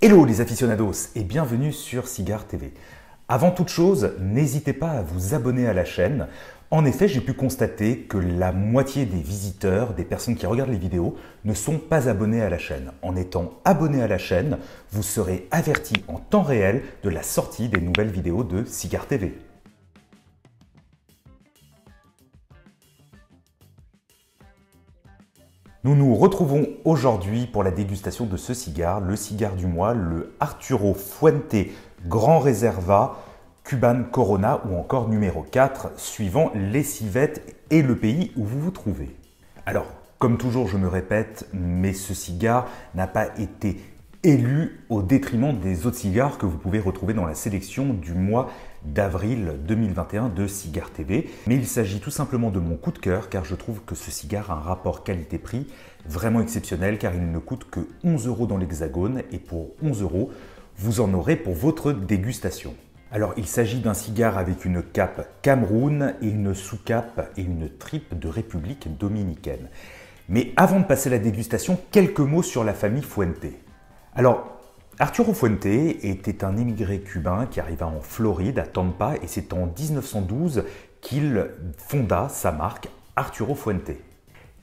Hello les aficionados et bienvenue sur Cigare TV. Avant toute chose, n'hésitez pas à vous abonner à la chaîne. En effet, j'ai pu constater que la moitié des visiteurs, des personnes qui regardent les vidéos, ne sont pas abonnés à la chaîne. En étant abonné à la chaîne, vous serez averti en temps réel de la sortie des nouvelles vidéos de Cigare TV. Nous nous retrouvons aujourd'hui pour la dégustation de ce cigare, le cigare du mois, le Arturo Fuente Grand Reserva Cuban Corona ou encore numéro 4, suivant les civettes et le pays où vous vous trouvez. Alors, comme toujours, je me répète, mais ce cigare n'a pas été élu au détriment des autres cigares que vous pouvez retrouver dans la sélection du mois d'avril 2021 de Cigare TV. Mais il s'agit tout simplement de mon coup de cœur car je trouve que ce cigare a un rapport qualité-prix vraiment exceptionnel car il ne coûte que 11 € dans l'Hexagone et pour 11 €, vous en aurez pour votre dégustation. Alors il s'agit d'un cigare avec une cape Cameroun et une sous-cape et une tripe de République dominicaine. Mais avant de passer à la dégustation, quelques mots sur la famille Fuente. Alors, Arturo Fuente était un immigré cubain qui arriva en Floride, à Tampa, et c'est en 1912 qu'il fonda sa marque Arturo Fuente.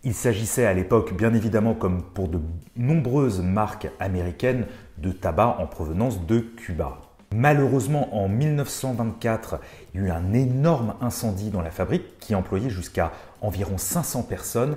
Il s'agissait à l'époque, bien évidemment, comme pour de nombreuses marques américaines, de tabac en provenance de Cuba. Malheureusement, en 1924, il y a eu un énorme incendie dans la fabrique qui employait jusqu'à environ 500 personnes.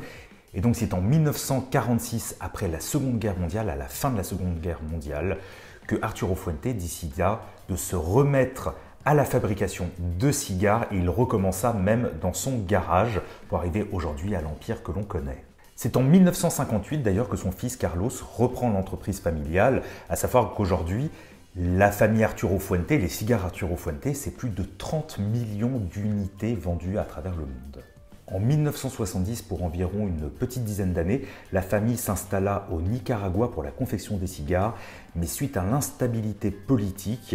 Et donc c'est en 1946, après la Seconde Guerre mondiale, à la fin de la Seconde Guerre mondiale, que Arturo Fuente décida de se remettre à la fabrication de cigares et il recommença même dans son garage pour arriver aujourd'hui à l'empire que l'on connaît. C'est en 1958 d'ailleurs que son fils Carlos reprend l'entreprise familiale, à savoir qu'aujourd'hui, la famille Arturo Fuente, les cigares Arturo Fuente, c'est plus de 30 millions d'unités vendues à travers le monde. En 1970, pour environ une petite dizaine d'années, la famille s'installa au Nicaragua pour la confection des cigares, mais suite à l'instabilité politique,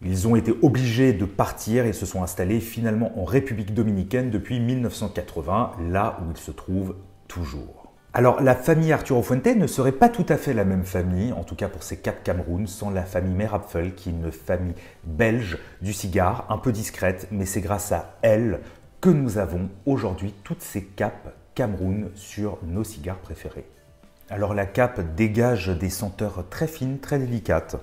ils ont été obligés de partir et se sont installés finalement en République dominicaine depuis 1980, là où ils se trouvent toujours. Alors la famille Arturo Fuente ne serait pas tout à fait la même famille, en tout cas pour ces capes Cameroun, sans la famille Merapfel, qui est une famille belge du cigare, un peu discrète, mais c'est grâce à elle que nous avons aujourd'hui toutes ces capes Cameroun sur nos cigares préférés. Alors la cape dégage des senteurs très fines, très délicates.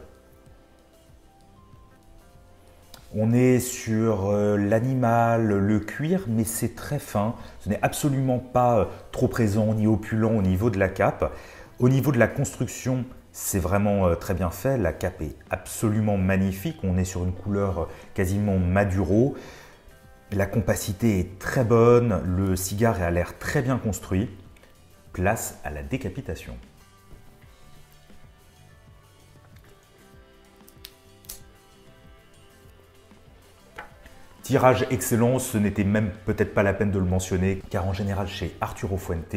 On est sur l'animal, le cuir, mais c'est très fin. Ce n'est absolument pas trop présent ni opulent au niveau de la cape. Au niveau de la construction, c'est vraiment très bien fait. La cape est absolument magnifique. On est sur une couleur quasiment Maduro. La compacité est très bonne, le cigare a l'air très bien construit. Place à la décapitation. Tirage excellent, ce n'était même peut-être pas la peine de le mentionner, car en général chez Arturo Fuente,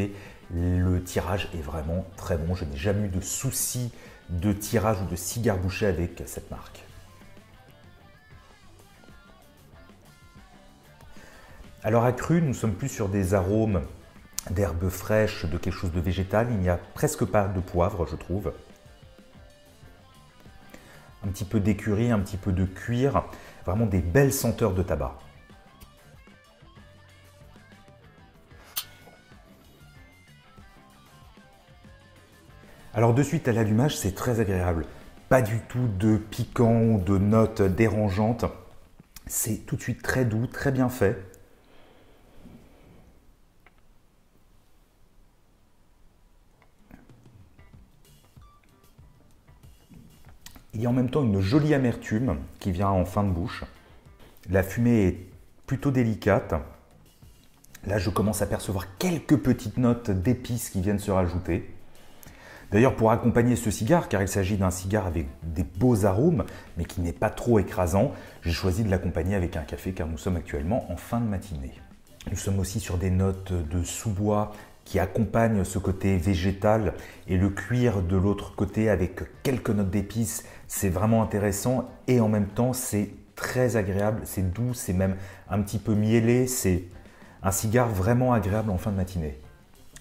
le tirage est vraiment très bon. Je n'ai jamais eu de souci de tirage ou de cigare bouché avec cette marque. Alors à cru, nous sommes plus sur des arômes d'herbes fraîches, de quelque chose de végétal. Il n'y a presque pas de poivre, je trouve. Un petit peu d'écurie, un petit peu de cuir. Vraiment des belles senteurs de tabac. Alors de suite à l'allumage, c'est très agréable. Pas du tout de piquant ou de notes dérangeantes. C'est tout de suite très doux, très bien fait. Il y a en même temps une jolie amertume qui vient en fin de bouche. La fumée est plutôt délicate. Là, je commence à percevoir quelques petites notes d'épices qui viennent se rajouter. D'ailleurs, pour accompagner ce cigare, car il s'agit d'un cigare avec des beaux arômes, mais qui n'est pas trop écrasant, j'ai choisi de l'accompagner avec un café car nous sommes actuellement en fin de matinée. Nous sommes aussi sur des notes de sous-bois qui accompagnent ce côté végétal et le cuir de l'autre côté avec quelques notes d'épices. C'est vraiment intéressant et en même temps c'est très agréable, c'est doux, c'est même un petit peu miellé. C'est un cigare vraiment agréable en fin de matinée.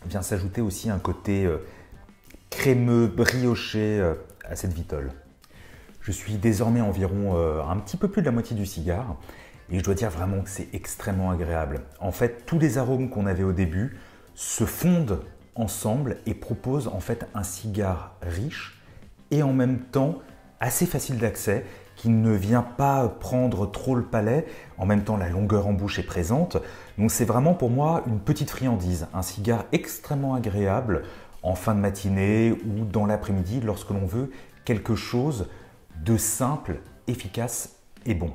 Vient s'ajouter aussi un côté crémeux, brioché à cette vitole. Je suis désormais environ un petit peu plus de la moitié du cigare et je dois dire vraiment que c'est extrêmement agréable. En fait, tous les arômes qu'on avait au début se fondent ensemble et proposent en fait un cigare riche et en même temps assez facile d'accès, qui ne vient pas prendre trop le palais. En même temps, la longueur en bouche est présente. Donc c'est vraiment pour moi une petite friandise, un cigare extrêmement agréable en fin de matinée ou dans l'après-midi lorsque l'on veut quelque chose de simple, efficace et bon.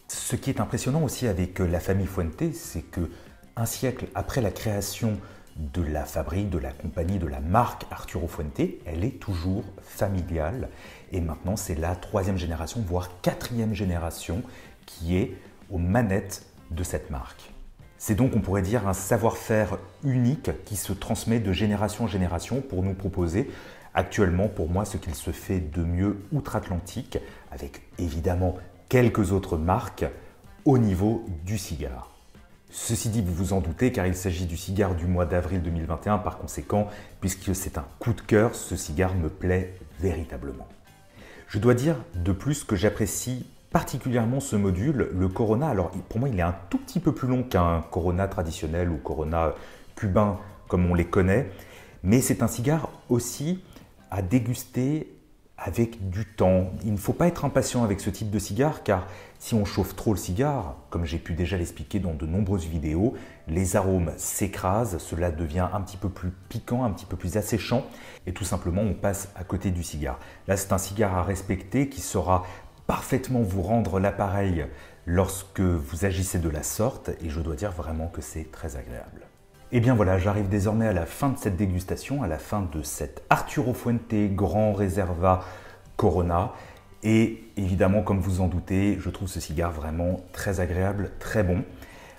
Ce qui est impressionnant aussi avec la famille Fuente, c'est que un siècle après la création de la fabrique, de la compagnie, de la marque Arturo Fuente, elle est toujours familiale. Et maintenant, c'est la 3e génération, voire 4e génération qui est aux manettes de cette marque. C'est donc, on pourrait dire, un savoir-faire unique qui se transmet de génération en génération pour nous proposer actuellement, pour moi, ce qu'il se fait de mieux outre-Atlantique, avec évidemment quelques autres marques au niveau du cigare. Ceci dit, vous vous en doutez, car il s'agit du cigare du mois d'avril 2021, par conséquent, puisque c'est un coup de cœur, ce cigare me plaît véritablement. Je dois dire de plus que j'apprécie particulièrement ce module, le Corona. Alors pour moi, il est un tout petit peu plus long qu'un Corona traditionnel ou Corona cubain comme on les connaît, mais c'est un cigare aussi à déguster avec du temps. Il ne faut pas être impatient avec ce type de cigare car si on chauffe trop le cigare, comme j'ai pu déjà l'expliquer dans de nombreuses vidéos, les arômes s'écrasent, cela devient un petit peu plus piquant, un petit peu plus asséchant et tout simplement on passe à côté du cigare. Là c'est un cigare à respecter qui saura parfaitement vous rendre l'appareil lorsque vous agissez de la sorte et je dois dire vraiment que c'est très agréable. Et bien voilà, j'arrive désormais à la fin de cette dégustation, à la fin de cet Arturo Fuente Grand Reserva Corona. Et évidemment, comme vous en doutez, je trouve ce cigare vraiment très agréable, très bon.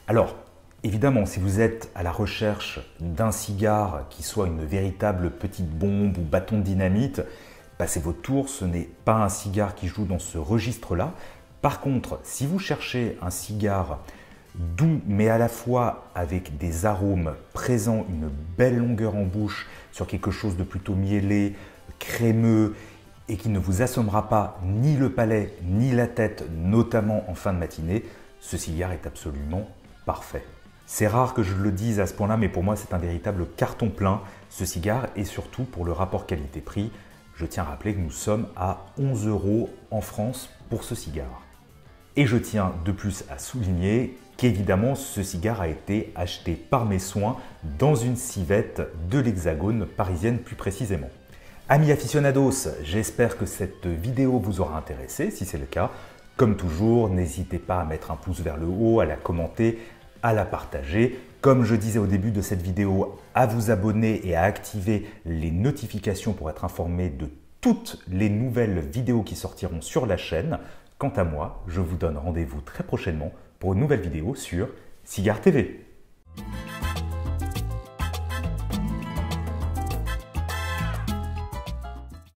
Alors, évidemment, si vous êtes à la recherche d'un cigare qui soit une véritable petite bombe ou bâton de dynamite, passez votre tour, ce n'est pas un cigare qui joue dans ce registre-là. Par contre, si vous cherchez un cigare doux, mais à la fois avec des arômes présents, une belle longueur en bouche sur quelque chose de plutôt mielé, crémeux et qui ne vous assommera pas ni le palais ni la tête, notamment en fin de matinée, ce cigare est absolument parfait. C'est rare que je le dise à ce point-là, mais pour moi c'est un véritable carton plein ce cigare et surtout pour le rapport qualité-prix, je tiens à rappeler que nous sommes à 11 € en France pour ce cigare. Et je tiens de plus à souligner qu'évidemment ce cigare a été acheté par mes soins dans une civette de l'Hexagone parisienne plus précisément. Amis aficionados, j'espère que cette vidéo vous aura intéressé. Si c'est le cas, comme toujours, n'hésitez pas à mettre un pouce vers le haut, à la commenter, à la partager. Comme je disais au début de cette vidéo, à vous abonner et à activer les notifications pour être informé de toutes les nouvelles vidéos qui sortiront sur la chaîne. Quant à moi, je vous donne rendez-vous très prochainement pour une nouvelle vidéo sur Cigare TV.